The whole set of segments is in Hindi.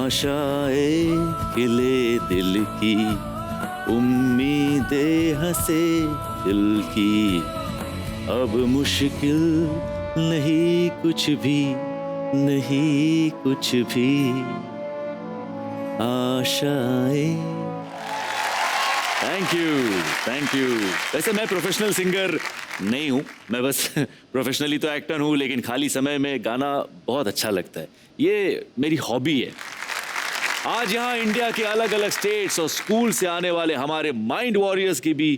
आशाएं खिले दिल की, उम्मीदें हंसे दिल की, अब मुश्किल नहीं कुछ भी, नहीं कुछ भी, आशाएं। Thank you, thank you. वैसे मैं प्रोफेशनल सिंगर नहीं हूँ, मैं बस प्रोफेशनली तो एक्टर हूँ, लेकिन खाली समय में गाना बहुत अच्छा लगता है, ये मेरी हॉबी है। आज यहाँ इंडिया के अलग अलग स्टेट्स और स्कूल से आने वाले हमारे माइंड वॉरियर्स की भी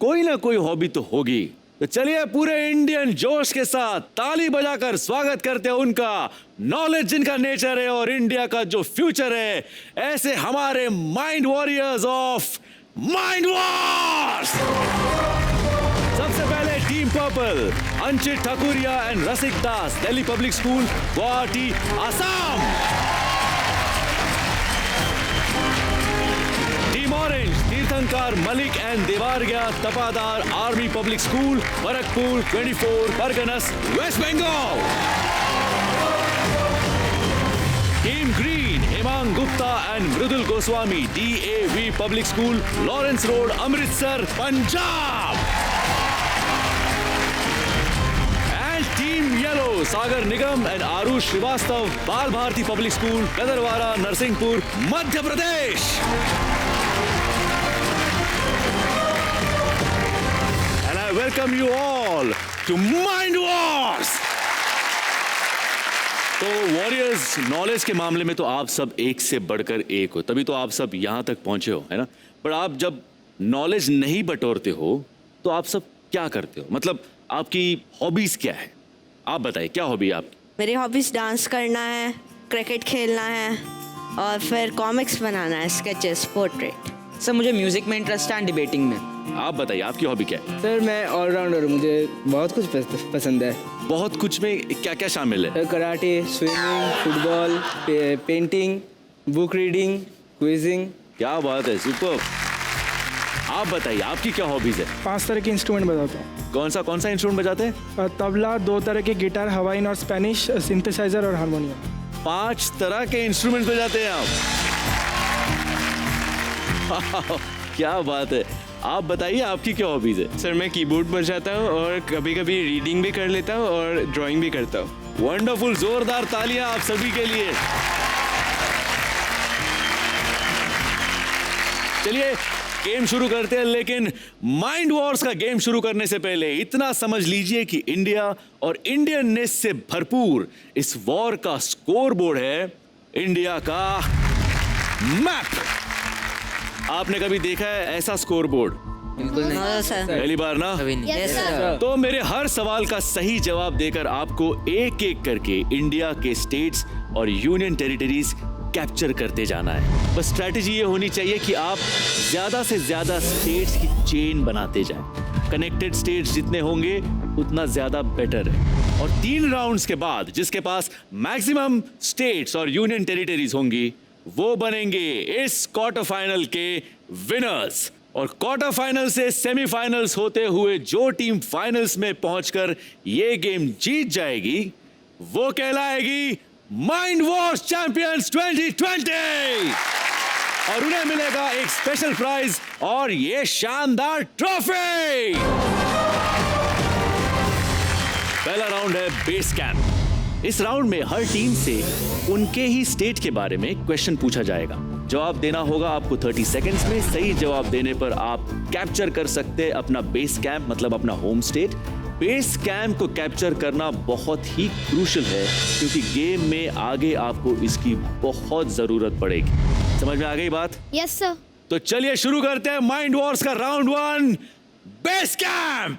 कोई ना कोई हॉबी तो होगी। तो चलिए पूरे इंडियन जोश के साथ ताली बजाकर स्वागत करते हैं उनका, नॉलेज जिनका नेचर है और इंडिया का जो फ्यूचर है, ऐसे हमारे mind warriors of mind wars. सबसे पहले team purple, Anchit Thakuria and Rasik Das, Delhi public school, Guwahati, Assam. Team orange, Tirthankar Malik and Debargya Tapadar, army public school, Barrackpore, 24 Parganas, west Bengal. Team green, Hemang Gupta and Mridul Goswami, DAV public school, Lawrence road, Amritsar, Punjab. And team yellow, Sagar Nigam and Aarush Shrivastava, Bal Bharati public school, Kadarwara, Narsinghpur, Madhya Pradesh. And I welcome you all to Mind Wars. तो वॉरियर्स, नॉलेज के मामले में तो आप सब एक से बढ़कर एक हो, तभी तो आप सब यहाँ तक पहुँचे हो, है ना। पर आप जब नॉलेज नहीं बटोरते हो तो आप सब क्या करते हो, मतलब आपकी हॉबीज क्या है, आप बताइए क्या हॉबी है आपकी? मेरी हॉबीज डांस करना है, क्रिकेट खेलना है और फिर कॉमिक्स बनाना है, स्केचेस, पोर्ट्रेट। सर मुझे म्यूजिक में इंटरेस्ट है, डिबेटिंग में। आप बताइए आपकी हॉबी क्या है? सर मैं ऑलराउंडर हूँ, मुझे बहुत कुछ पसंद है। बहुत कुछ में क्या क्या शामिल है? Karate, swimming, football, painting, book reading, quizzing. क्या बात है, सुपर। आप बताइए आपकी क्या हॉबीज है? 5 तरह के इंस्ट्रूमेंट बजाता हूँ। कौन सा इंस्ट्रूमेंट बजाते हैं? तबला, 2 तरह के गिटार, हवाइन और स्पेनिश, सिंथेसाइजर और हारमोनियम। 5 तरह के इंस्ट्रूमेंट बजाते हैं आप। क्या बात है। आप बताइए आपकी क्या हॉबीज है? सर मैं कीबोर्ड बजाता हूँ और कभी कभी रीडिंग भी कर लेता हूँ और ड्राइंग भी करता हूँ। वंडरफुल, जोरदार तालियां आप सभी के लिए। चलिए गेम शुरू करते हैं, लेकिन माइंड वॉर्स का गेम शुरू करने से पहले इतना समझ लीजिए कि इंडिया और इंडियननेस से भरपूर इस वॉर का स्कोर बोर्ड है इंडिया का मैप। आपने कभी देखा है ऐसा स्कोर बोर्ड? बिल्कुल नहीं सर। पहली बार ना? कभी नहीं। Yes sir. तो मेरे हर सवाल का सही जवाब देकर आपको एक एक करके इंडिया के स्टेट्स और यूनियन टेरिटरीज कैप्चर करते जाना है। बस स्ट्रैटेजी ये होनी चाहिए कि आप ज्यादा से ज्यादा स्टेट्स की चेन बनाते जाएं। कनेक्टेड स्टेट्स जितने होंगे उतना ज्यादा बेटर है। और 3 राउंड्स के बाद जिसके पास मैक्सिमम स्टेट्स और यूनियन टेरिटरीज होंगी वो बनेंगे इस क्वार्टर फाइनल के विनर्स। और क्वार्टर फाइनल से सेमीफाइनल्स होते हुए जो टीम फाइनल्स में पहुंचकर ये गेम जीत जाएगी वो कहलाएगी माइंड वॉर्स चैंपियंस 2020 और उन्हें मिलेगा एक स्पेशल प्राइज और ये शानदार ट्रॉफी। पहला राउंड है बेस कैंप। इस राउंड में हर टीम से उनके ही स्टेट के बारे में क्वेश्चन पूछा जाएगा। जवाब देना होगा आपको 30 सेकंड्स में। सही जवाब देने पर आप कैप्चर कर सकते हैं अपना बेस कैंप, मतलब अपना होम स्टेट। बेस कैंप को कैप्चर करना बहुत ही क्रूशियल है क्योंकि गेम में आगे आपको इसकी बहुत जरूरत पड़ेगी। समझ में आ गई बात? Yes sir. तो चलिए शुरू करते हैं माइंड वॉर्स का round 1, base camp.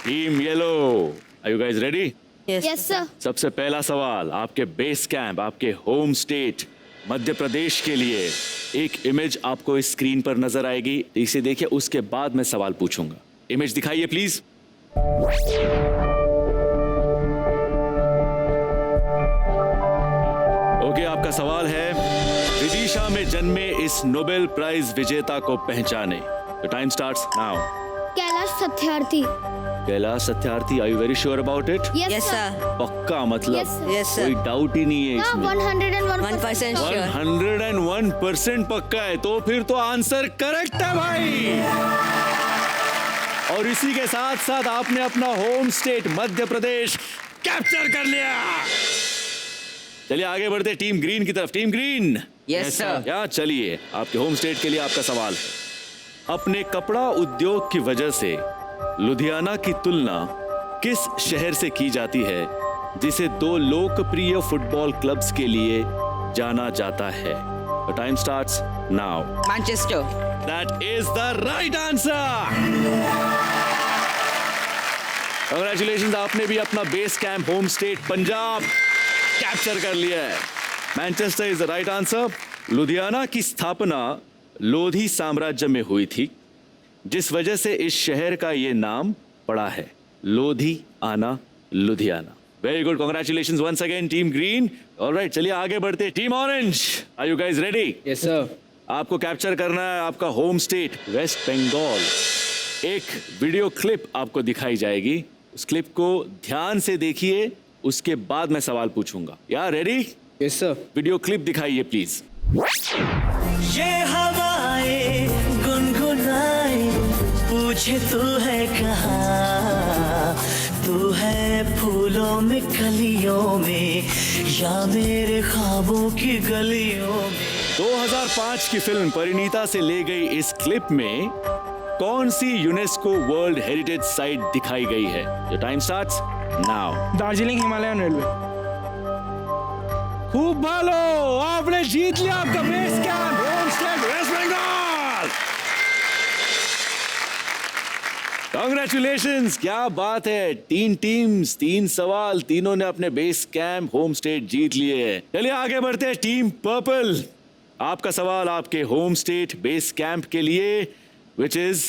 Team yellow, are you guys ready? Yes sir. सबसे पहला सवाल आपके बेस कैंप, आपके होम स्टेट मध्य प्रदेश के लिए। एक इमेज आपको इस स्क्रीन पर नजर आएगी, इसे देखिए, उसके बाद मैं सवाल पूछूंगा। इमेज दिखाइए प्लीज। ओके, आपका सवाल है विदिशा में जन्मे इस नोबेल प्राइज विजेता को पहचाने। The time starts now. Kailash Satyarthi. Kailash Satyarthi, are you very sure about it? Yes Yes, sir. Sir. पक्का मतलब Yes, sir. यस कोई सर। डाउट ही नहीं है Yeah, इसमें। 101% 1% श्योर। 101% पक्का है, तो फिर तो आंसर करेक्ट है भाई। और इसी के साथ साथ आपने अपना होम स्टेट मध्य प्रदेश कैप्चर कर लिया। चलिए आगे बढ़ते टीम ग्रीन की तरफ। Team green, yes sir. या चलिए आपके होम स्टेट के लिए आपका सवाल है। अपने कपड़ा उद्योग की वजह से लुधियाना की तुलना किस शहर से की जाती है जिसे 2 लोकप्रिय फुटबॉल क्लब्स के लिए जाना जाता है? Time starts now. Manchester. That is the right answer. Congratulations, आपने भी अपना base camp home state Punjab capture कर लिया है। Manchester is the right answer. Ludhiana की स्थापना लोधी साम्राज्य में हुई थी, जिस वजह से इस शहर का ये नाम पड़ा है, लोधी आना Ludhiana. Very good, congratulations once again team green. Alright, चलिए आगे बढ़ते। Team orange, are you guys ready? Yes sir. आपको कैप्चर करना है आपका होम स्टेट वेस्ट बंगाल। एक वीडियो क्लिप आपको दिखाई जाएगी, उस क्लिप को ध्यान से देखिए, उसके बाद मैं सवाल पूछूंगा। यार ready? Yes sir. Video clip दिखाइए प्लीज। ये हवाएं गुनगुनाए पूछे तू है कहाँ, तू है फूलों में कलियों में या मेरे ख्वाबों की गलियों में। 2005 की फिल्म परिणीता से ले गई इस क्लिप में कौन सी यूनेस्को वर्ल्ड हेरिटेज साइट दिखाई गई है? Your time starts now. Darjeeling Himalayan railway. खूब भालो, आपने जीत लिया आपका base camp home state West Bengal. Congratulations, क्या बात है। 3 टीम्स, 3 सवाल, तीनों ने अपने बेस कैंप होम स्टेट जीत लिए हैं। चलिए आगे बढ़ते हैं। टीम पर्पल, आपका सवाल आपके होम स्टेट बेस कैंप के लिए, which is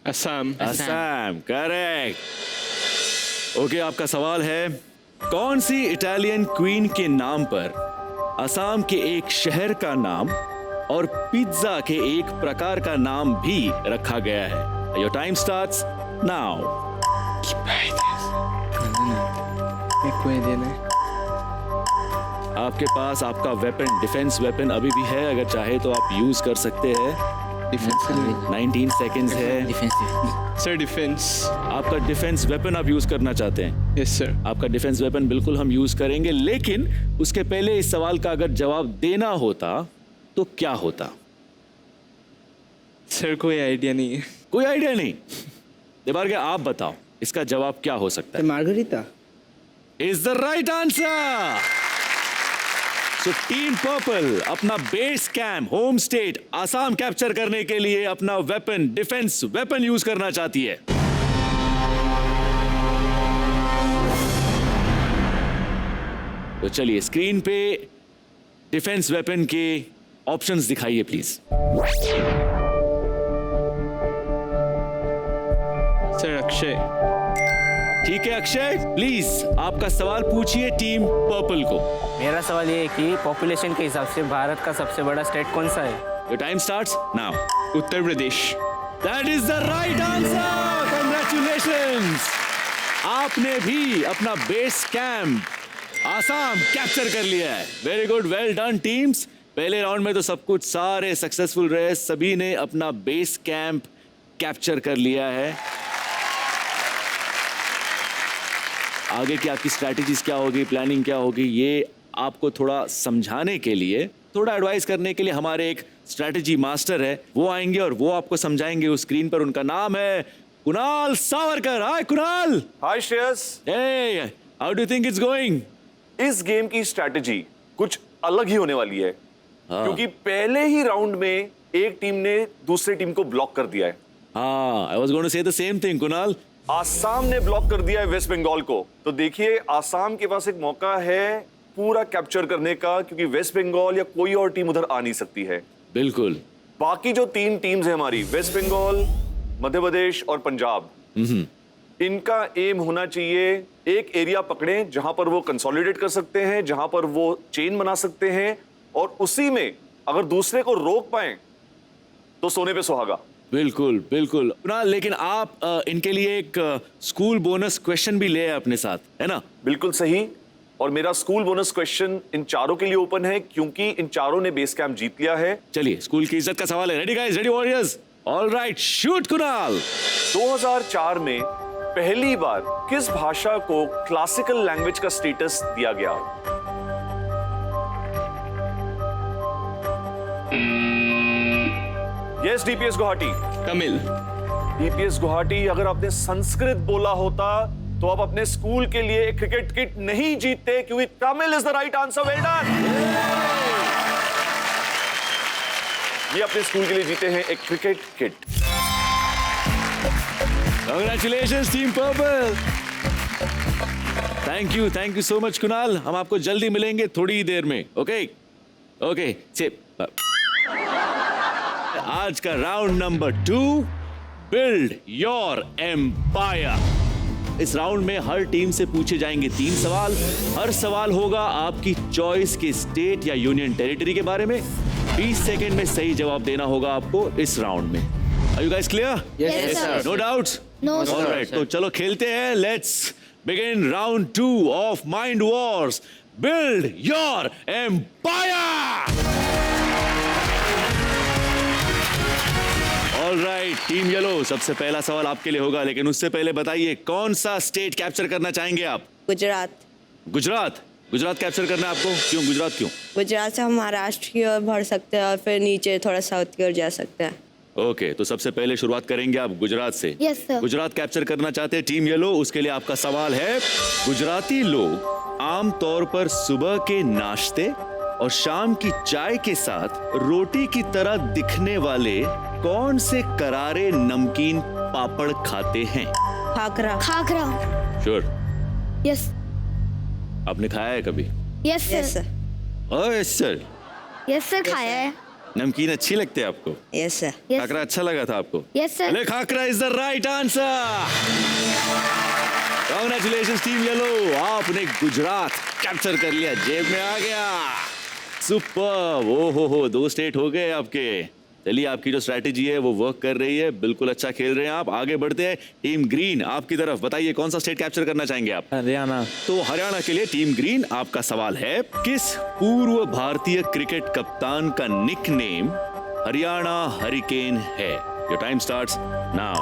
Assam. Assam. Correct. Okay, आपका सवाल है, कौन सी इटालियन क्वीन के नाम पर असम के एक शहर का नाम और पिज्जा के एक प्रकार का नाम भी रखा गया है? Your time starts now. आपके पास आपका वेपन, डिफेंस वेपन अभी भी है, अगर चाहे तो आप यूज कर सकते हैं। 19 सेकेंड्स है। Sir defence. आपका डिफेंस वेपन आप यूज करना चाहते हैं? Yes sir. आपका डिफेंस वेपन बिल्कुल हम यूज करेंगे, लेकिन उसके पहले इस सवाल का अगर जवाब देना होता तो क्या होता? सर कोई आइडिया नहीं है। कोई आइडिया नहीं? देवार्गे, आप बताओ इसका जवाब क्या हो सकता है? Margherita is the right answer. So team purple अपना base camp home state Assam capture करने के लिए अपना वेपन, डिफेंस वेपन यूज करना चाहती है। तो चलिए स्क्रीन पे डिफेंस वेपन के ऑप्शंस दिखाइए प्लीज। सर अक्षय। ठीक है अक्षय, प्लीज आपका सवाल पूछिए टीम पर्पल को। मेरा सवाल ये है कि पॉपुलेशन के हिसाब से भारत का सबसे बड़ा स्टेट कौन सा है? Your time starts now. Uttar Pradesh. That is the right answer. Congratulations, आपने भी अपना बेस कैंप आसाम कैप्चर कर लिया है। Very good, well done teams. पहले राउंड में तो सब कुछ सारे सक्सेसफुल रहे, सभी ने अपना बेस कैंप कैप्चर कर लिया है। आगे की आपकी स्ट्रैटेजीज क्या होगी, प्लानिंग क्या होगी, ये आपको थोड़ा समझाने के लिए, थोड़ा एडवाइस करने के लिए हमारे एक स्ट्रैटेजी मास्टर है, वो आएंगे और वो आपको समझाएंगे। उस स्क्रीन पर उनका नाम है Kunal Savarkar. Hi Kunal. Hi Shreyas. Hey, how do think it's going? इस गेम की स्ट्रैटेजी कुछ अलग ही होने वाली है, क्योंकि पहले ही राउंड में एक टीम ने दूसरी टीम को ब्लॉक कर दिया है। हाँ, आई वाज गोइंग टू से the same thing Kunal. Assam ने ब्लॉक कर दिया है वेस्ट बंगाल को, तो देखिए आसाम के पास एक मौका है पूरा कैप्चर करने का, क्योंकि वेस्ट बंगाल या कोई और टीम उधर आ नहीं सकती है। बिल्कुल। बाकी जो 3 टीम्स है हमारी, वेस्ट बंगाल, मध्य प्रदेश और पंजाब, इनका एम होना चाहिए एक एरिया पकड़ें जहां पर वो कंसोलिडेट कर सकते हैं, जहां पर वो चेन बना सकते हैं, और उसी में अगर दूसरे को रोक पाए तो सोने पे सुहागा। बिल्कुल बिल्कुल कुणाल, लेकिन आप इनके लिए एक स्कूल बोनस क्वेश्चन भी ले आए अपने साथ, है ना? बिल्कुल सही। और मेरा स्कूल बोनस क्वेश्चन इन चारों के लिए ओपन है क्योंकि इन चारों ने बेस कैंप जीत लिया है। चलिए, स्कूल की इज्जत का सवाल है। Ready guys, ready warriors, alright, shoot Kunal. 2004 में पहली बार किस भाषा को क्लासिकल लैंग्वेज का स्टेटस दिया गया? Yes DPS Guwahati. Tamil. DPS Guwahati, अगर आपने संस्कृत बोला होता तो आप अपने स्कूल के लिए एक क्रिकेट किट नहीं जीतते, क्योंकि Tamil is the right answer. Well done. ये अपने स्कूल के लिए जीते हैं एक cricket kit. Congratulations team purple. Thank you so much Kunal. हम आपको जल्दी मिलेंगे थोड़ी ही देर में। ओके ओके, आज का round number 2, build your empire. इस राउंड में हर टीम से पूछे जाएंगे 3 सवाल। हर सवाल होगा आपकी चॉइस के स्टेट या यूनियन टेरिटरी के बारे में। 20 सेकंड में सही जवाब देना होगा आपको इस राउंड में। Are you guys clear? Yes, sir. No doubts? No, sir. All right, तो चलो खेलते हैं। Let's begin round 2 of Mind Wars. Build your empire. All right, team yellow, सबसे पहला सवाल आपके लिए होगा, लेकिन उससे पहले बताइए कौन सा स्टेट कैप्चर करना चाहेंगे आप? गुजरात। गुजरात कैप्चर करना है आपको? क्यों गुजरात, क्यों? गुजरात से हम महाराष्ट्र की ओर बढ़ सकते हैं और फिर नीचे थोड़ा साउथ की ओर जा सकते हैं। ओके, तो सबसे पहले शुरुआत करेंगे आप गुजरात से। Yes, sir. गुजरात कैप्चर करना चाहते हैं टीम येलो। उसके लिए आपका सवाल है, गुजराती लोग आमतौर पर सुबह के नाश्ते और शाम की चाय के साथ रोटी की तरह दिखने वाले कौन से करारे नमकीन पापड़ खाते हैं? खाकरा। खाखरा। श्योर? यस आपने खाया है कभी? Yes yes sir. Sir. Oh yes sir. Yes sir, खाया है। नमकीन अच्छी लगती है आपको? Yes sir. Yes. खाकरा अच्छा लगा था आपको? Yes sir. अरे khakra is the right answer. Congratulations team yellow, आपने गुजरात कैप्चर कर लिया, जेब में आ गया। सुपर। ओ हो 2 स्टेट हो गए आपके। चलिए, आपकी जो स्ट्रैटेजी है वो वर्क कर रही है, बिल्कुल अच्छा खेल रहे हैं आप। आगे बढ़ते हैं टीम ग्रीन आपकी तरफ। बताइए कौन सा स्टेट कैप्चर करना चाहेंगे आप? हरियाणा। तो हरियाणा के लिए टीम ग्रीन आपका सवाल है, किस पूर्व भारतीय क्रिकेट कप्तान का निकनेम हरियाणा हरिकेन है? Your time starts now.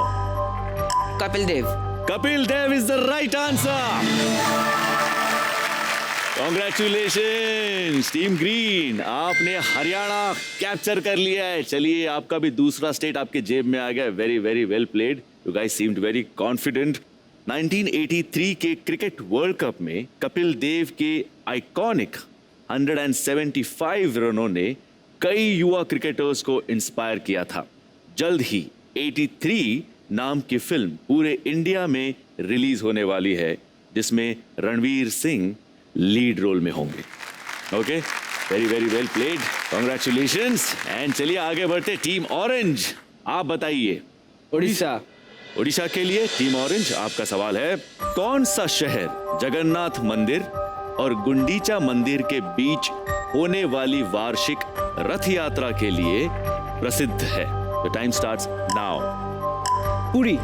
Kapil Dev. Kapil Dev is the right answer. Congratulations team green, आपने हरियाणा कैप्चर कर लिया है। चलिए, आपका भी दूसरा स्टेट आपके जेब में आ गया। Very very well played, you guys seemed very confident. 1983 के क्रिकेट वर्ल्ड कप में कपिल देव के आइकॉनिक 175 रनों ने कई युवा क्रिकेटर्स को इंस्पायर किया था। जल्द ही 83 नाम की फिल्म पूरे इंडिया में रिलीज होने वाली है, जिसमें रणवीर सिंह लीड रोल में होंगे। Okay, very very well played, congratulations. And चलिए आगे बढ़ते, टीम ऑरेंज आप बताइए। उड़ीसा। उड़ीसा के लिए टीम ऑरेंज आपका सवाल है, कौन सा शहर जगन्नाथ मंदिर और गुंडीचा मंदिर के बीच होने वाली वार्षिक रथ यात्रा के लिए प्रसिद्ध है? The time starts now. Puri.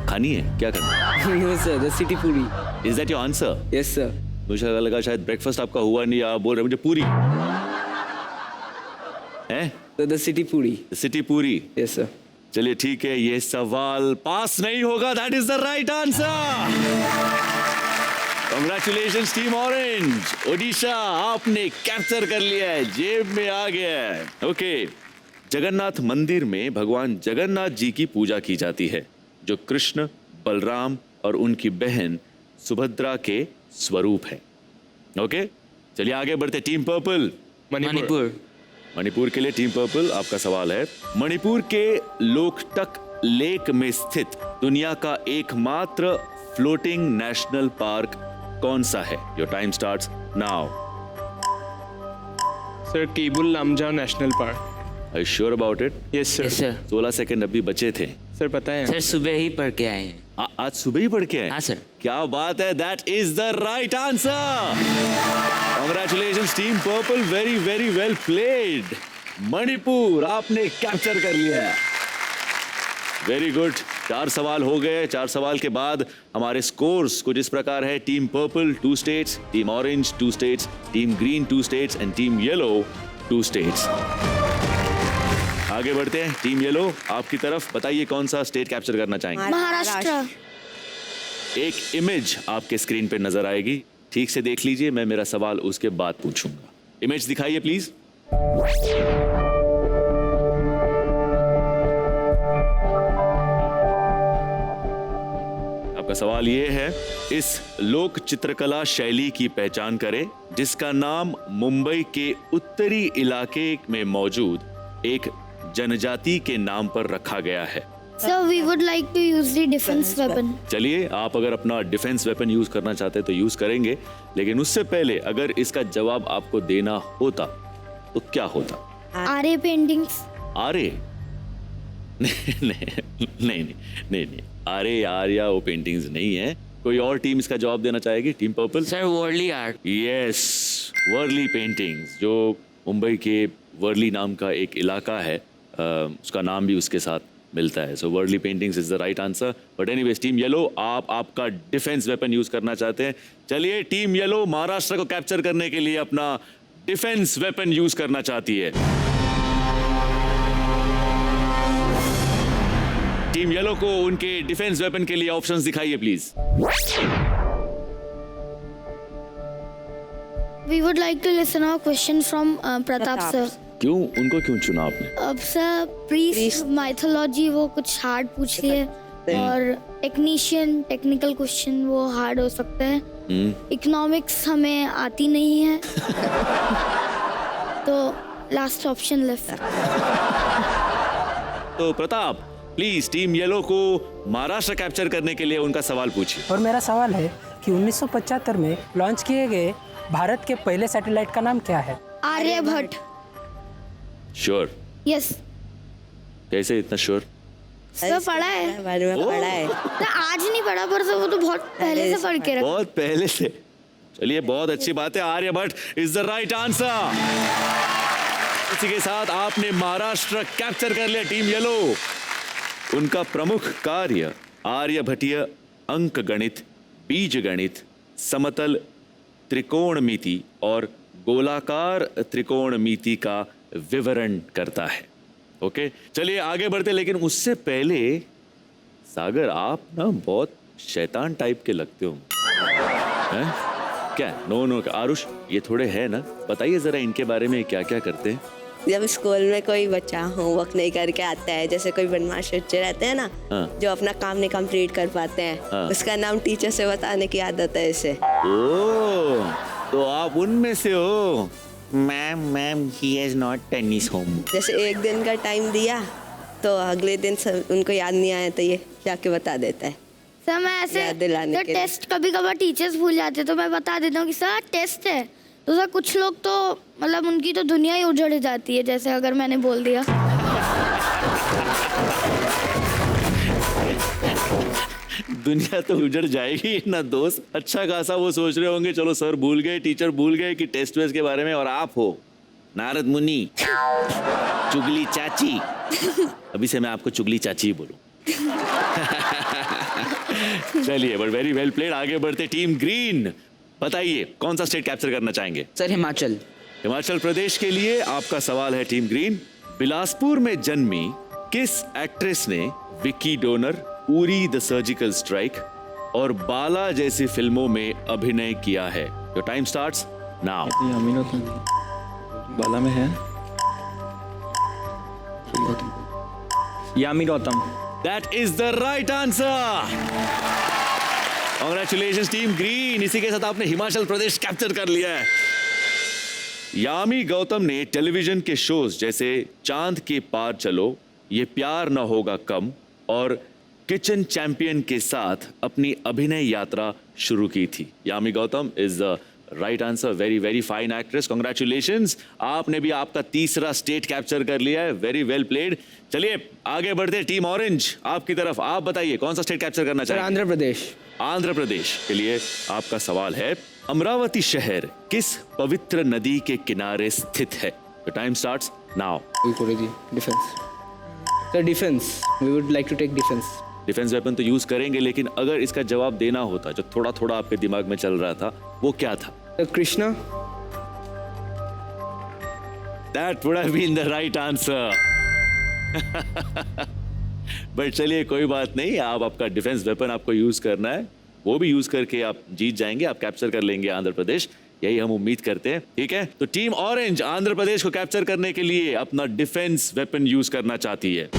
खानी है, क्या करना? No sir, the city Puri. Is that your answer? Yes sir. मुझे लगा शायद ब्रेकफास्ट आपका हुआ नहीं, आप बोल रहे मुझे पूरी है? तो द सिटी पुरी। सिटी पूरी। Yes sir. चलिए ठीक है, ये सवाल पास नहीं होगा। That is the right answer. Congratulations team orange. Odisha आपने कैप्चर कर लिया है, जेब में आ गया है। ओके, जगन्नाथ मंदिर में भगवान जगन्नाथ जी की पूजा की जाती है, जो कृष्ण, बलराम और उनकी बहन सुभद्रा के स्वरूप है। ओके, चलिए आगे बढ़ते, टीम पर्पल। मणिपुर। मणिपुर के लिए टीम पर्पल आपका सवाल है, मणिपुर के लोकटक लेक में स्थित दुनिया का एकमात्र फ्लोटिंग नेशनल पार्क कौन सा है? Your time starts now. Sir Keibul Lamjao national park. Are you sure about it? Yes sir. Yes sir. 16 second अभी बचे थे। सर पता है। सर सुबह ही पढ़ के आए हैं। आज सुबह ही पढ़ के आए? हाँ सर। क्या बात है, that is the right answer. Congratulations team purple, very very well played. Manipur आपने कैप्चर कर लिया है। Very good. 4 सवाल हो गए। 4 सवाल के बाद हमारे स्कोर्स कुछ इस प्रकार है। Team purple 2 states, team orange 2 states, team green 2 states and team yellow 2 states. आगे बढ़ते हैं। टीम येलो आपकी तरफ, बताइए कौन सा स्टेट कैप्चर करना चाहेंगे? महाराष्ट्र। एक इमेज आपके स्क्रीन पे नजर आएगी, ठीक से देख लीजिए, मैं मेरा सवाल उसके बाद पूछूंगा। इमेज दिखाइए प्लीज। आपका सवाल ये है, इस लोक चित्रकला शैली की पहचान करें जिसका नाम मुंबई के उत्तरी इलाके में मौजूद एक जनजाति के नाम पर रखा गया है। Sir, we would like to use the defense weapon. चलिए, आप अगर अपना डिफेंस वेपन यूज करना चाहते हैं तो यूज करेंगे, लेकिन उससे पहले अगर इसका जवाब आपको देना होता तो क्या होता? आर्य पेंटिंग्स। आर्य? नहीं, आर्य आर्या वो पेंटिंग्स नहीं है। कोई और टीम इसका जवाब देना चाहेगी? Team purple. Sir Warli art. Yes, Warli paintings, जो मुंबई के वर्ली नाम का एक इलाका है, उसका नाम भी उसके साथ मिलता है। So Warli paintings is the right answer. But anyways, team yellow आप आपका डिफेंस वेपन यूज करना चाहते हैं। चलिए, टीम येलो महाराष्ट्र को कैप्चर करने के लिए अपना डिफेंस वेपन यूज करना चाहती है। टीम येलो को उनके डिफेंस वेपन के लिए ऑप्शंस दिखाइए please. We would like to listen our question from Pratap sir. क्यों, उनको क्यों चुना आपने? अब सर प्रीस्ट माइथोलॉजी वो कुछ हार्ड पूछ लिए, और टेक्नीशियन टेक्निकल क्वेश्चन वो हार्ड हो सकते हैं। इकोनॉमिक्स हमें आती नहीं है तो लास्ट ऑप्शन लेफ्ट। तो प्रताप, प्लीज टीम येलो को महाराष्ट्र कैप्चर करने के लिए उनका सवाल पूछिए। और मेरा सवाल है कि 1975 में लॉन्च किए गए भारत के पहले सैटेलाइट का नाम क्या है? आर्यभट्ट। श्योर? यस। कैसे इतना श्योर? सर पढ़ा है, बारे में पढ़ा है। तो आज नहीं पढ़ा, पर वो तो बहुत पहले से पढ़ के रखा। बहुत पहले से। चलिए, बहुत अच्छी बात है। Aryabhata is the right answer. इसी के साथ आपने महाराष्ट्र कैप्चर कर लिया टीम येलो। उनका प्रमुख कार्य आर्यभट्टीय अंक गणित, बीज गणित, समतल त्रिकोणमिति और गोलाकार त्रिकोणमिति का विवरण करता है। ओके, चलिए आगे बढ़ते। लेकिन उससे पहले सागर, आप ना बहुत शैतान टाइप के लगते हो। हैं? क्या? नो, आरुष, ये थोड़े है ना, बताइए जरा इनके बारे में, क्या क्या करते हैं? जब स्कूल में कोई बच्चा होमवर्क नहीं करके आता है, जैसे कोई बदमाश बच्चे रहते हैं ना, जो अपना काम नहीं कंप्लीट कर पाते हैं, उसका नाम टीचर से बताने की आदत है इसे। ओह, तो आप उनमें से हो। Ma'am he has not tennis home. जैसे एक दिन का टाइम दिया तो अगले दिन उनको याद नहीं आया तो ये जाके बता देता है। सर मैं ऐसे तो टेस्ट कभी कभार टीचर्स भूल जाते तो मैं बता देता हूँ कि सर टेस्ट है। तो सर कुछ लोग तो मतलब उनकी तो दुनिया ही उजड़ जाती है, जैसे अगर मैंने बोल दिया। दुनिया तो उजड़ जाएगी ना दोस्त। अच्छा खासा वो सोच रहे होंगे, चलो सर भूल गए, टीचर भूल गए कि टेस्ट वेस्ट के बारे में, और आप हो नारद मुनि, चुगली चाची। अभी से मैं आपको चुगली चाची ही बोलूं। चलिए, बट वेरी वेल प्लेड। आगे बढ़ते। टीम ग्रीन, बताइए कौन सा स्टेट कैप्चर करना चाहेंगे? सर हिमाचल। हिमाचल प्रदेश के लिए आपका सवाल है टीम ग्रीन। बिलासपुर में जन्मी किस एक्ट्रेस ने Vicky donor, Uri the surgical strike और बाला जैसी फिल्मों में अभिनय किया है? Your time starts now. Bala में है Yami Gautam. That is the right answer. Congratulations team green. इसी के साथ आपने हिमाचल प्रदेश कैप्चर कर लिया है। यामी गौतम ने टेलीविजन के शोज जैसे चांद के पार चलो, ये प्यार न होगा कम और किचन चैंपियन के साथ अपनी अभिनय यात्रा शुरू की थी। Yami Gautam is the right answer. Very very fine actress, congratulations. आपने भी आपका तीसरा स्टेट कैप्चर कर लिया है। Very well played. चलिए आगे बढ़ते। टीम ऑरेंज आपकी तरफ, आप बताइए कौन सा स्टेट कैप्चर करना चाहिए? आंध्र प्रदेश। आंध्र प्रदेश के लिए आपका सवाल है, अमरावती शहर किस पवित्र नदी के किनारे स्थित है? Time starts now. Defence. Sir defence, we would like to take defence. Defence weapon तो यूज करेंगे, लेकिन अगर इसका जवाब देना होता जो थोड़ा थोड़ा आपके दिमाग में चल रहा था, वो क्या था? Sir Krishna. That would have been the right answer. But चलिए कोई बात नहीं, आप आपका डिफेंस वेपन आपको यूज करना है, वो भी यूज करके आप जीत जाएंगे, आप कैप्चर कर लेंगे आंध्र प्रदेश, यही हम उम्मीद करते हैं। ठीक है, तो टीम ऑरेंज आंध्र प्रदेश को कैप्चर करने के लिए अपना डिफेंस वेपन यूज करना चाहती है।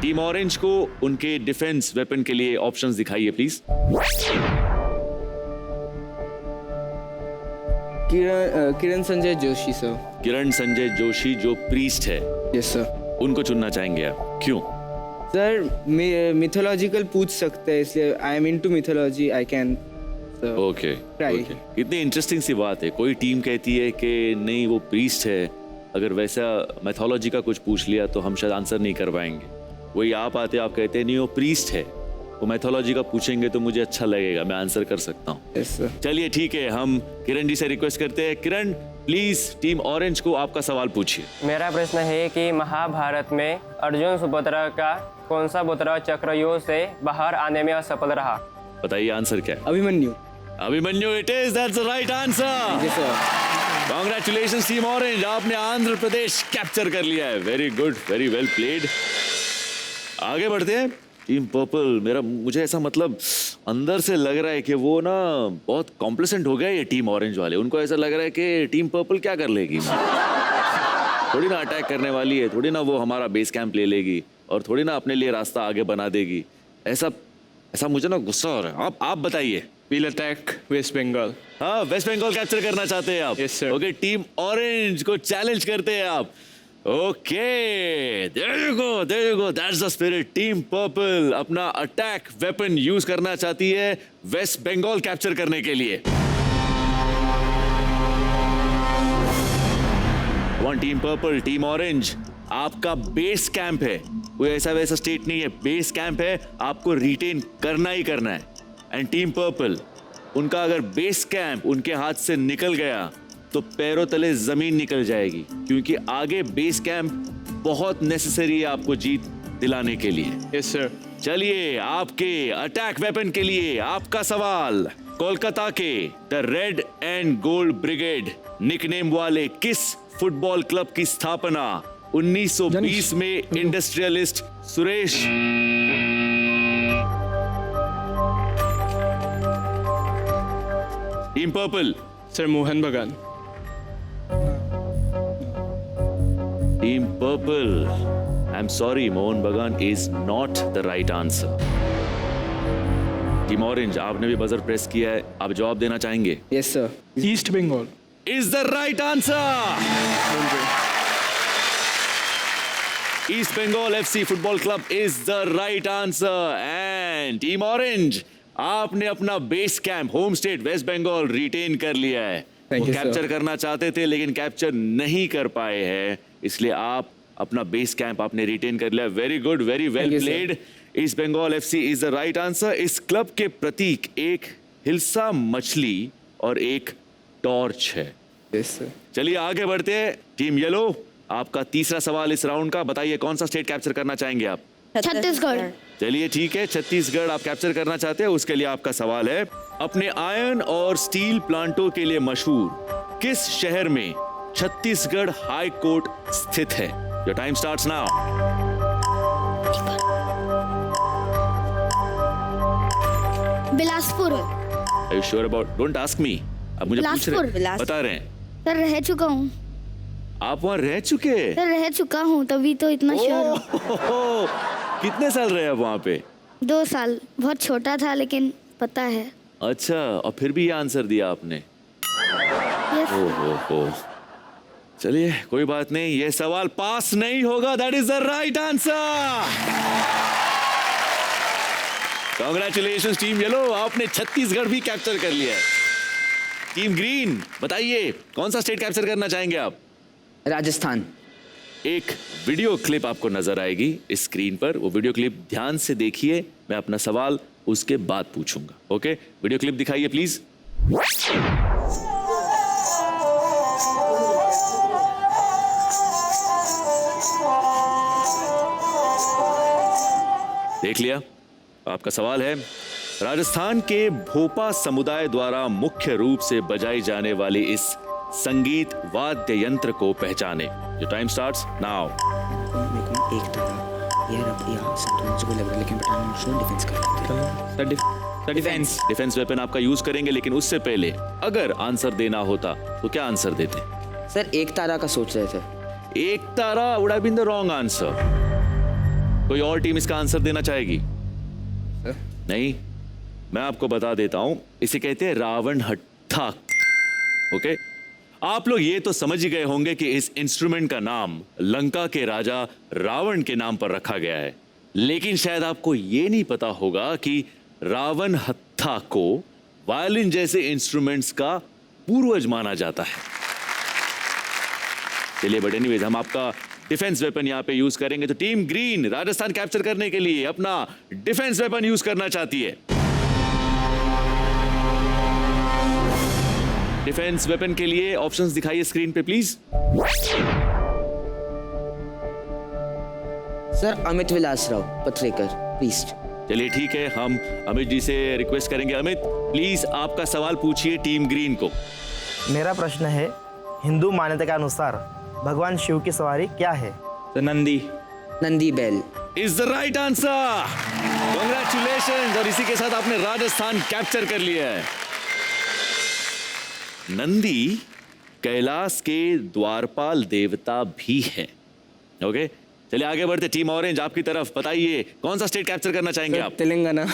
टीम ऑरेंज को उनके डिफेंस वेपन के लिए ऑप्शंस दिखाइए प्लीज। किरण संजय जोशी सर। किरण संजय जोशी जो प्रीस्ट है, यस सर, उनको चुनना चाहेंगे आप, क्यों? सर मिथोलॉजिकल पूछ सकते हैं, इसलिए I am into mythology, I can. Okay, कितनी इंटरेस्टिंग सी बात है, कोई टीम कहती है कि नहीं वो प्रीस्ट है, अगर वैसा मैथोलॉजी का कुछ पूछ लिया तो हम शायद आंसर नहीं कर पाएंगे। वही आप आते आप कहते हैं नहीं वो प्रीस्ट है, वो मैथोलॉजी का पूछेंगे तो मुझे अच्छा लगेगा, मैं आंसर कर सकता हूँ। Yes sir. चलिए ठीक है, हम किरण जी से रिक्वेस्ट करते हैं। किरण प्लीज टीम ऑरेंज को आपका सवाल पूछिए। मेरा प्रश्न है कि महाभारत में अर्जुन सुभद्रा का कौन सा पुत्र चक्रव्यूह से बाहर आने में असफल रहा? बताइए आंसर क्या है? Abhimanyu. Abhimanyu it is, that's the right answer. Yes sir. Congratulations team orange, आपने आंध्र प्रदेश कैप्चर कर लिया है। Very good, very well played. आगे बढ़ते हैं। टीम पर्पल, मुझे ऐसा मतलब अंदर से लग रहा है कि वो ना बहुत कॉम्प्लेसेंट हो गए ये टीम ऑरेंज वाले। उनको ऐसा लग रहा है कि टीम पर्पल क्या कर लेगी, थोड़ी ना अटैक करने वाली है, थोड़ी ना वो हमारा बेस कैंप ले लेगी और थोड़ी ना अपने लिए रास्ता आगे बना देगी। ऐसा मुझे ना गुस्सा हो रहा है। आप बताइए। We'll attack West Bengal. हाँ, वेस्ट बंगाल कैप्चर करना चाहते हैं आप? Yes, sir. Okay, team orange को चैलेंज करते हैं आप। Okay, there you go, that's the spirit. Team purple अपना अटैक वेपन यूज करना चाहती है वेस्ट बंगाल कैप्चर करने के लिए। One team purple, team orange, आपका बेस कैंप है, कोई ऐसा वैसा स्टेट नहीं है, बेस कैंप है, आपको रिटेन करना ही करना है। एंड टीम पर्पल, उनका अगर बेस कैंप उनके हाथ से निकल गया तो पैरों तले जमीन निकल जाएगी, क्योंकि आगे बेस कैंप बहुत नेसेसरी है आपको जीत दिलाने के लिए। Yes sir. चलिए, आपके अटैक वेपन के लिए आपका सवाल। कोलकाता के the red and gold brigade nickname वाले किस फुटबॉल क्लब की स्थापना 1920 में industrialist Suresh team purple? Sir Mohun Bagan. Team purple, I am sorry, Mohun Bagan is not the right answer. Team orange, आपने भी बजर प्रेस किया है, आप जवाब देना चाहेंगे? Yes sir. East Bengal is the right answer. East Bengal FC football club is the right answer. And team orange, आपने अपना base camp home state West Bengal retain कर लिया है। वो कैप्चर करना चाहते थे लेकिन कैप्चर नहीं कर पाए हैं, इसलिए आप अपना बेस कैंप आपने रिटेन कर लिया। Very good, very well played. East Bengal FC is the right answer. इस क्लब के प्रतीक एक हिल्सा मछली और एक टॉर्च है। Yes sir. चलिए आगे बढ़ते हैं। टीम येलो, आपका तीसरा सवाल इस राउंड का, बताइए कौन सा स्टेट कैप्चर करना चाहेंगे आप? छत्तीसगढ़। चलिए ठीक है, छत्तीसगढ़ आप कैप्चर करना चाहते हैं। उसके लिए आपका सवाल है, अपने आयरन और स्टील प्लांटों के लिए मशहूर किस शहर में छत्तीसगढ़ हाई कोर्ट स्थित है? Your time starts now. Bilaspur. Are you sure about? Don't ask me. अब मुझे पूछ रहे हैं, बता रहे हैं। सर रह चुका हूँ। आप वहाँ रह चुके? सर रह चुका हूँ, तभी तो इतना श्योर हूँ। कितने साल रहे आप वहाँ पे? 2 साल। बहुत छोटा था लेकिन पता है। अच्छा, और फिर भी ये आंसर दिया आपने? यस। ओहो, चलिए कोई बात नहीं, ये सवाल पास नहीं होगा। That is the right answer. Congratulations team yellow, आपने छत्तीसगढ़ भी कैप्चर कर लिया है। टीम ग्रीन, बताइए कौन सा स्टेट कैप्चर करना चाहेंगे आप? राजस्थान। एक वीडियो क्लिप आपको नजर आएगी इस स्क्रीन पर, वो वीडियो क्लिप ध्यान से देखिए, मैं अपना सवाल उसके बाद पूछूंगा। ओके, वीडियो क्लिप दिखाइए प्लीज। देख लिया। आपका सवाल है, राजस्थान के भोपा समुदाय द्वारा मुख्य रूप से बजाई जाने वाली इस संगीत वाद्य यंत्र को पहचाने। जो टाइम स्टार्ट्स नाउ। एक तारा यार, अब यहाँ से तो मुझको लग रहा है, लेकिन बेटा हम शो डिफेंस कर लेते हैं। डिफेंस वेपन आपका यूज करेंगे, लेकिन उससे पहले अगर आंसर देना होता तो क्या आंसर देते? सर एक तारा का सोच रहे थे। Ektara would have been the wrong answer. कोई और टीम इसका आंसर देना चाहेगी? नहीं, मैं आपको बता देता हूं, इसे कहते हैं रावण हट्टा। ओके, आप लोग ये तो समझ ही गए होंगे कि इस इंस्ट्रूमेंट का नाम लंका के राजा रावण के नाम पर रखा गया है, लेकिन शायद आपको ये नहीं पता होगा कि रावण हत्था को वायलिन जैसे इंस्ट्रूमेंट्स का पूर्वज माना जाता है। चलिए, बट एनीवेज हम आपका डिफेंस वेपन यहां पे यूज करेंगे। तो टीम ग्रीन राजस्थान कैप्चर करने के लिए अपना डिफेंस वेपन यूज करना चाहती है। डिफेंस वेपन के लिए ऑप्शंस दिखाइए स्क्रीन पे please. Sir Amit Vilas Rao Patrekar, please. चलिए ठीक है, हम अमित जी से रिक्वेस्ट करेंगे। अमित प्लीज आपका सवाल पूछिए टीम ग्रीन को। मेरा प्रश्न है, हिंदू मान्यता के अनुसार भगवान शिव की सवारी क्या है? तो नंदी बैल is the right answer. Congratulations, और इसी के साथ आपने राजस्थान कैप्चर कर लिया है। नंदी कैलाश के द्वारपाल देवता भी है। ओके, चलिए आगे बढ़ते। टीम ऑरेंज आपकी तरफ, बताइए कौन सा स्टेट कैप्चर करना चाहेंगे आप? तेलंगाना।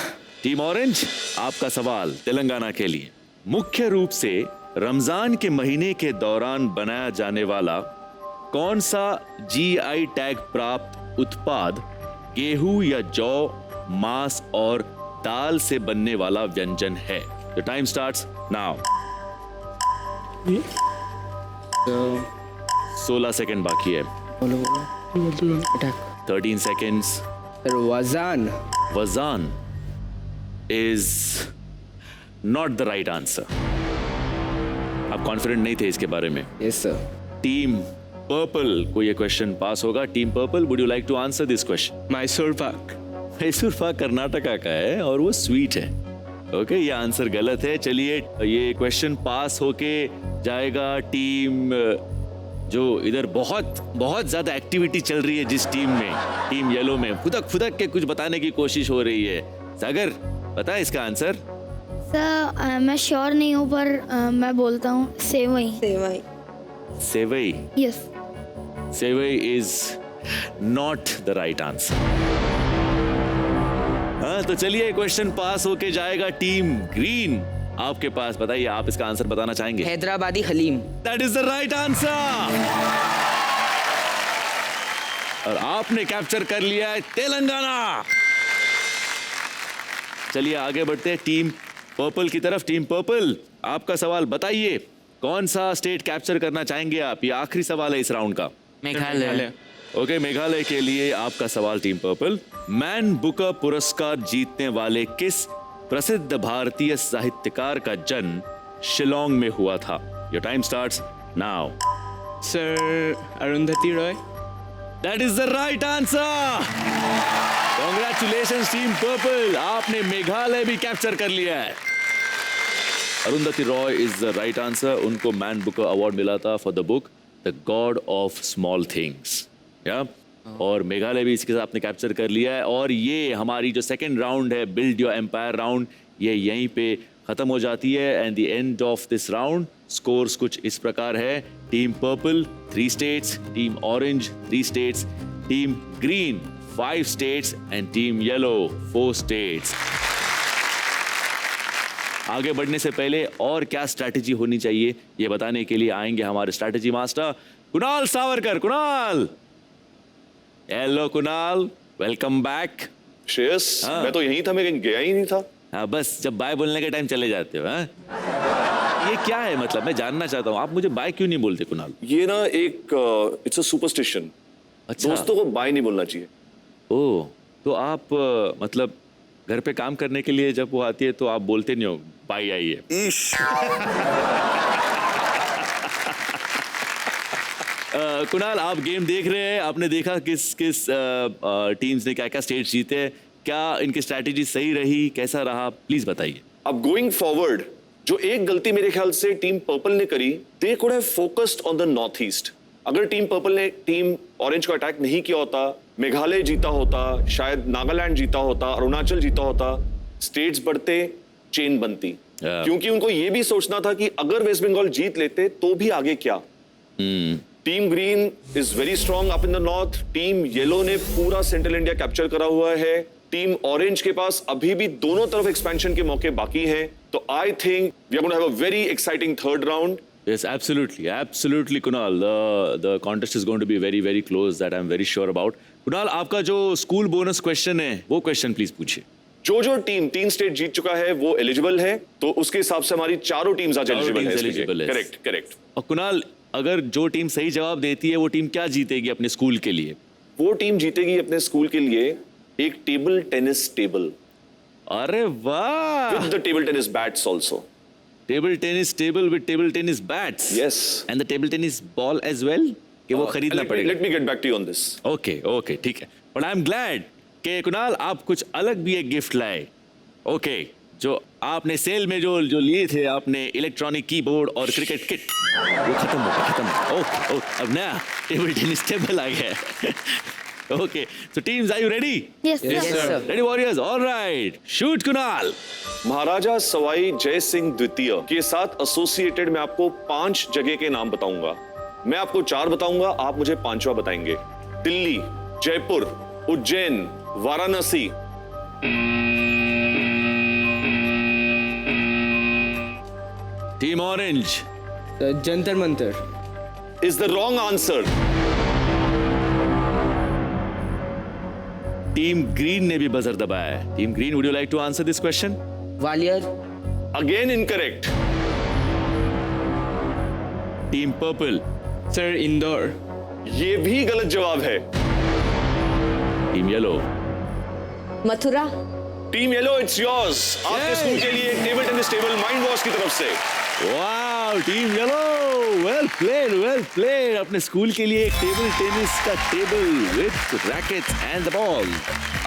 टीम ऑरेंज आपका सवाल तेलंगाना के लिए। मुख्य रूप से रमजान के महीने के दौरान बनाया जाने वाला कौन सा जीआई टैग प्राप्त उत्पाद गेहूं या जौ, मांस और दाल से बनने वाला व्यंजन है? The time starts now. 16 second बाकी है। 13 seconds. Wazwan. Wazwan is not the right answer. आप कॉन्फिडेंट नहीं थे इसके बारे में? Yes sir. टीम पर्पल को ये क्वेश्चन पास होगा। Team purple, would you like to answer this question? Mysore pak. Mysore पाक कर्नाटका का है और वो स्वीट है। ओके, ये आंसर गलत है। चलिए, ये क्वेश्चन पास होके जाएगा टीम जो इधर बहुत ज्यादा एक्टिविटी चल रही है जिस टीम में, टीम येलो में फुदक के कुछ बताने की कोशिश हो रही है। सागर, पता है इसका आंसर? सर मैं श्योर नहीं हूँ, पर मैं बोलता हूँ सेवई। सेवई? Yes. Sevai is not the right answer. हाँ, तो चलिए क्वेश्चन पास होके जाएगा टीम ग्रीन आपके पास। बताइए, आप इसका आंसर बताना चाहेंगे? Hyderabadi haleem. That is the right answer. और आपने कैप्चर कर लिया है तेलंगाना। चलिए आगे बढ़ते हैं टीम पर्पल की तरफ। टीम पर्पल, आपका सवाल बताइए, कौन सा स्टेट कैप्चर करना चाहेंगे आप? ये आखिरी सवाल है इस राउंड का। मेघालय। ओके, मेघालय के लिए आपका सवाल टीम पर्पल। मैन बुकर पुरस्कार जीतने वाले किस प्रसिद्ध भारतीय साहित्यकार का जन्म शिलोंग में हुआ था? Your time starts now. Sir Arundhati Roy. That is the right answer. Congratulations team purple, आपने मेघालय भी कैप्चर कर लिया है। Arundhati Roy is the right answer. उनको मैन बुकर अवार्ड मिला था for the book the God of small things. या और मेघालय भी इसके साथ आपने कैप्चर कर लिया है। और ये हमारी जो सेकंड राउंड है, बिल्ड योर एम्पायर राउंड, ये यहीं पे खत्म हो जाती है। And the end of this round scores कुछ इस प्रकार है। Team purple 3 states, team orange 3 states, team green 5 states and team yellow 4 states. आगे बढ़ने से पहले और क्या स्ट्रैटेजी होनी चाहिए ये बताने के लिए आएंगे हमारे strategy master Kunal Savarkar. Kunal, hello Kunal, welcome back. Shreyas, मैं तो यहीं था, मैं कहीं गया ही नहीं था। हाँ, बस जब बाय बोलने के टाइम चले जाते हो। ये क्या है, मतलब मैं जानना चाहता हूँ, आप मुझे बाय क्यों नहीं बोलते कुणाल? ये ना एक इट्स अ सुपरस्टिशन। अच्छा, दोस्तों को बाय नहीं बोलना चाहिए। ओह, तो आप मतलब घर पे काम करने के लिए जब वो आती है तो आप बोलते नहीं हो बाय आई है? कुणाल, आप गेम देख रहे हैं, आपने देखा किस किस टीम्स ने क्या क्या स्टेट्स जीते हैं। क्या इनकी स्ट्रैटेजी सही रही, कैसा रहा, प्लीज बताइए। अब गोइंग फॉरवर्ड जो एक गलती मेरे ख्याल से टीम पर्पल ने करी, they could have focused on the north east. अगर टीम पर्पल ने टीम ऑरेंज को अटैक नहीं किया होता, मेघालय जीता होता, शायद नागालैंड जीता होता, अरुणाचल जीता होता, स्टेट्स बढ़ते, चेन बनती। क्योंकि उनको ये भी सोचना था कि अगर वेस्ट बंगाल जीत लेते तो भी आगे क्या। Team green is very strong up in the north, team yellow ने पूरा सेंट्रल इंडिया कैप्चर करा हुआ है, टीम ऑरेंज के पास अभी भी दोनों तरफ एक्सपेंशन के मौके बाकी हैं। तो I think we are going to have a very exciting third round. Yes, absolutely, Kunal. The contest is going to be very, very close. That I'm very sure about. Kunal, आपका जो स्कूल बोनस क्वेश्चन है, वो क्वेश्चन प्लीज पूछिए। जो टीम 3 स्टेट जीत चुका है वो एलिजिबल है, तो उसके हिसाब से हमारी चारों टीम्स आज एलिजिबल है। करेक्ट। और कुणाल, अगर जो टीम सही जवाब देती है वो टीम क्या जीतेगी अपने स्कूल के लिए? वो टीम जीतेगी अपने स्कूल के लिए एक टेबल टेनिस टेबल। अरे वाह! With the table tennis bats also. Table tennis table with table tennis bats. Yes. And the table tennis ball as well. कि वो खरीदना पड़ेगा। Let me get back to you on this. Okay, ठीक है। But I'm glad कि कुणाल आप कुछ अलग भी एक गिफ्ट लाए। Okay, जो आपने सेल में जो लिए थे आपने इलेक्ट्रॉनिक कीबोर्ड और क्रिकेट किट, वो खत्म। ओके, अब नया टेबल टेनिस टेबल आ गया। Okay, so teams, are you ready? Yes, sir. Ready warriors, all right. Shoot, Kunal. महाराजा सवाई जय सिंह द्वितीय के साथ एसोसिएटेड मैं आपको 5 जगह के नाम बताऊंगा। मैं आपको 4 बताऊंगा, आप मुझे 5वां बताएंगे। Delhi, Jaipur, Ujjain, Varanasi. Team Orange. Jantar Mantar Is the wrong answer. Team green ने भी बजर दबाया है। Team green, would you like to answer this question? Gwalior. Again incorrect. Team purple. Sir Indore. ये भी गलत जवाब है। Team yellow. Mathura. Team yellow, it's yours. आपके स्कूल के लिए table tennis table mind wash की तरफ से। Wow, team yellow, well played. अपने स्कूल के लिए एक टेबल टेनिस का table with rackets and the ball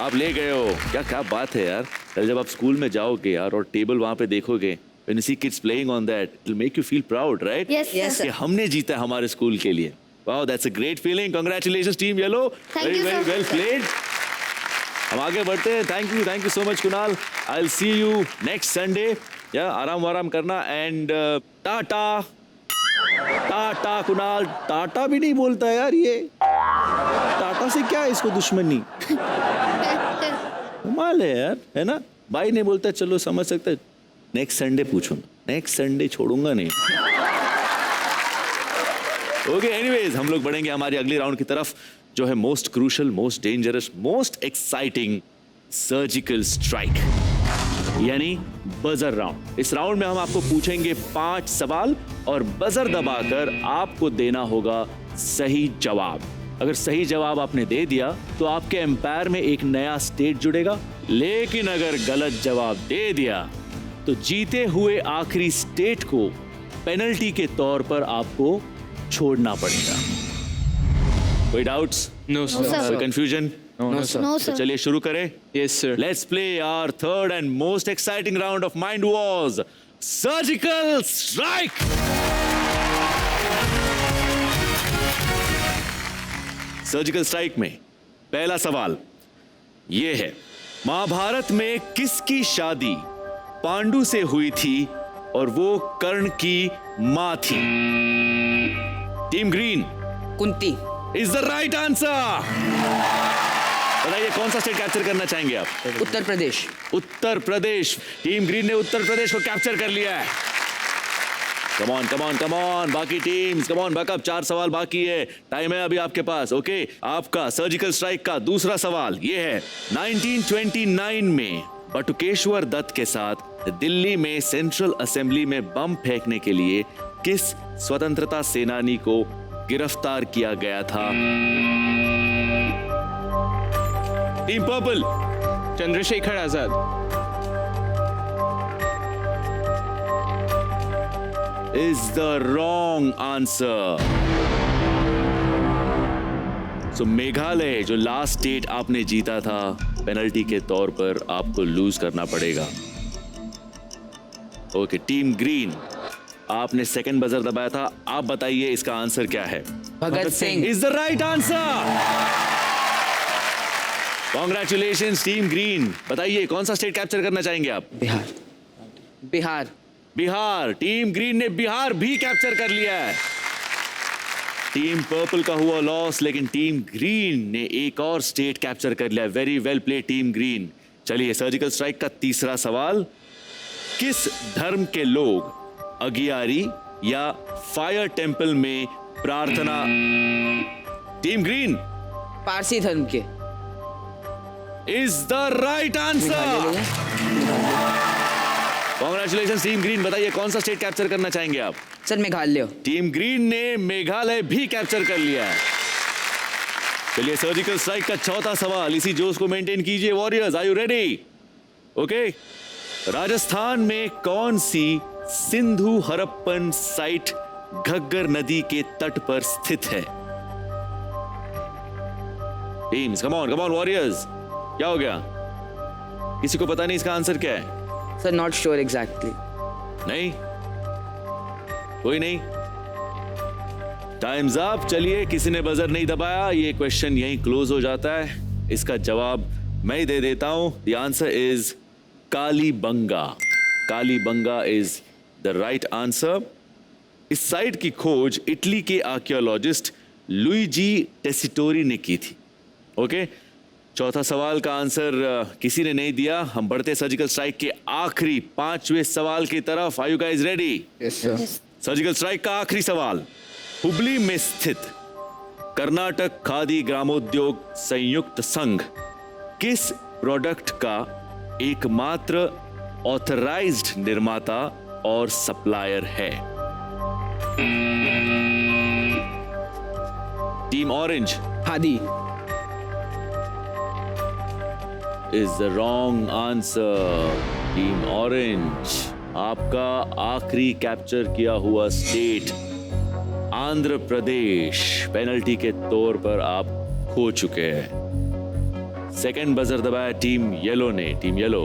आप ले गए हो। क्या बात है यार। कल जब आप स्कूल में जाओगे यार और टेबल वहां पे देखोगे, when you see kids playing on that, it will make you feel proud, right? Yes, sir. कि हमने जीता है हमारे स्कूल के लिए। Wow, that's a great feeling. Congratulations, Team Yellow. Thank you, very sir. well played. हम आगे बढ़ते हैं। Thank you so much Kunal. I will see you next Sunday. या आराम करना एंड टाटा कुणाल। टाटा भी नहीं बोलता है यार ये। टाटा से क्या है इसको दुश्मनी? कमाल है यार, है ना? भाई नहीं बोलता, चलो समझ सकते। नेक्स्ट संडे पूछूंगा, नेक्स्ट संडे छोड़ूंगा नहीं। ओके, एनीवेज हम लोग बढ़ेंगे हमारे अगले राउंड की तरफ, जो है most crucial, most dangerous, most exciting surgical strike, यानी बजर राउंड। इस राउंड में हम आपको पूछेंगे 5 सवाल और बजर दबाकर आपको देना होगा सही जवाब। अगर सही जवाब आपने दे दिया तो आपके एम्पायर में एक नया स्टेट जुड़ेगा, लेकिन अगर गलत जवाब दे दिया तो जीते हुए आखिरी स्टेट को पेनल्टी के तौर पर आपको छोड़ना पड़ेगा। कोई डाउट्स? No sir. कोई कंफ्यूजन? No sir. No, तो sir. चलिए शुरू करें। Yes sir. Let's play our third and most exciting round of Mind Wars, Surgical Strike. Surgical strike में पहला सवाल यह है, महाभारत में किसकी शादी पांडु से हुई थी और वो कर्ण की मां थी? Team green, Kunti. Is the right answer. बताइए कौन सा स्टेट कैप्चर करना चाहेंगे आप? उत्तर प्रदेश। उत्तर प्रदेश। टीम ग्रीन ने उत्तर प्रदेश को कैप्चर कर लिया है। कम ऑन बाकी टीम्स, कम ऑन बैकअप। 4 सवाल बाकी है, टाइम है अभी आपके पास। ओके, आपका सर्जिकल स्ट्राइक का दूसरा सवाल ये है, 1929 में बटुकेश्वर दत्त के साथ दिल्ली में सेंट्रल असेंबली में बम फेंकने के लिए किस स्वतंत्रता सेनानी को गिरफ्तार किया गया था? Team purple, Chandrashekhar Azad. is the wrong answer. So Meghalaya जो लास्ट स्टेट आपने जीता था पेनल्टी के तौर पर आपको लूज करना पड़ेगा। ओके, टीम ग्रीन, आपने सेकंड बजर दबाया था, आप बताइए इसका आंसर क्या है? Bhagat Singh is the right answer. Congratulations team green. बताइए कौन सा स्टेट कैप्चर करना चाहेंगे आप? बिहार बिहार बिहार। टीम ग्रीन ने बिहार भी कैप्चर कर लिया है। टीम पर्पल का हुआ लॉस, लेकिन टीम ग्रीन ने एक और स्टेट कैप्चर कर लिया। Very well play team green. चलिए सर्जिकल स्ट्राइक का तीसरा सवाल, किस धर्म के लोग अगियारी या फायर टेंपल में प्रार्थना? टीम ग्रीन, पारसी धर्म के। Is the right answer. Congratulations team green. बताइए कौन सा स्टेट कैप्चर करना चाहेंगे आप? सर मेघालय। टीम ग्रीन ने मेघालय भी कैप्चर कर लिया है। चलिए सर्जिकल स्ट्राइक का चौथा सवाल, इसी जोश को मेंटेन कीजिए warriors. Are you ready? Okay. Rajasthan में कौन सी सिंधु हड़प्पन साइट घग्गर नदी के तट पर स्थित है? Teams come on warriors. क्या हो गया? किसी को पता नहीं इसका आंसर क्या है? Sir not sure exactly. नहीं, कोई नहीं, टाइम्स अप। चलिए, किसी ने बजर नहीं दबाया, ये क्वेश्चन यहीं क्लोज हो जाता है। इसका जवाब मैं ही दे देता हूं। The answer is Kalibangan. Kalibangan is the right answer. इस साइट की खोज इटली के आर्कियोलॉजिस्ट लुइजी टेसिटोरी ने की थी। ओके, चौथा सवाल का आंसर किसी ने नहीं दिया। हम बढ़ते सर्जिकल स्ट्राइक के आखिरी पांचवें सवाल की तरफ। Are you guys ready? Yes sir. Surgical strike का आखिरी सवाल, हुबली में स्थित कर्नाटक खादी ग्रामोद्योग संयुक्त संघ किस प्रोडक्ट का एकमात्र ऑथराइज्ड निर्माता और सप्लायर है? Team orange, khadi is the wrong answer. Team orange, आपका आखिरी कैप्चर किया हुआ स्टेट आंध्र प्रदेश पेनल्टी के तौर पर आप खो चुके हैं। सेकंड बजर दबाया टीम येलो ने। Team yellow,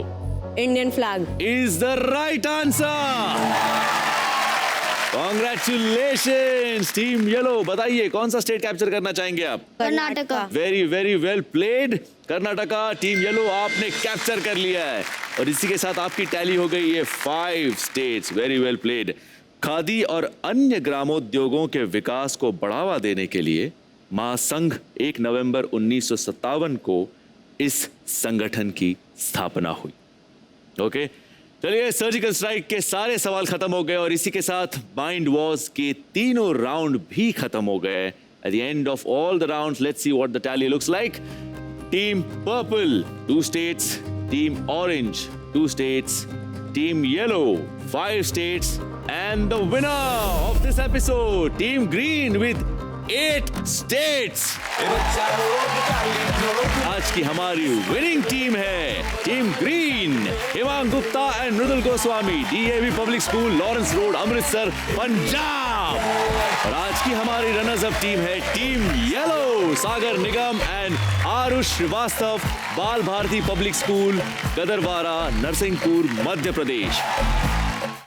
Indian flag is the right answer. Congratulations team yellow. बताइए कौन सा स्टेट कैप्चर करना चाहेंगे आप? Karnataka. Very very well played Karnataka. Team yellow, आपने कैप्चर कर लिया है और इसी के साथ आपकी टैली हो गई है 5 states. Very well played. Khadi और अन्य ग्रामोद्योगों के विकास को बढ़ावा देने के लिए महासंघ 1 नवंबर 1957 को इस संगठन की स्थापना हुई। ओके, चलिए सर्जिकल स्ट्राइक के सारे सवाल खत्म हो गए और इसी के साथ माइंड वॉर्स के तीनों राउंड भी खत्म हो गए। At the end of all the rounds, let's see what the tally looks like. Team Purple, 2 states. Team Orange, 2 states. Team Yellow, 5 states. And the winner of this episode, Team Green with 8 states. आज की हमारी विनिंग टीम है team green, Himang Gupta and Mridul Goswami, DAV public school, Lawrence road, Amritsar, Punjab. और आज की हमारी रनर्स अप टीम है team yellow, Sagar Nigam and Aarush Shrivastava, Bal Bharati public school, Gadarwara, Narsinghpur, Madhya Pradesh.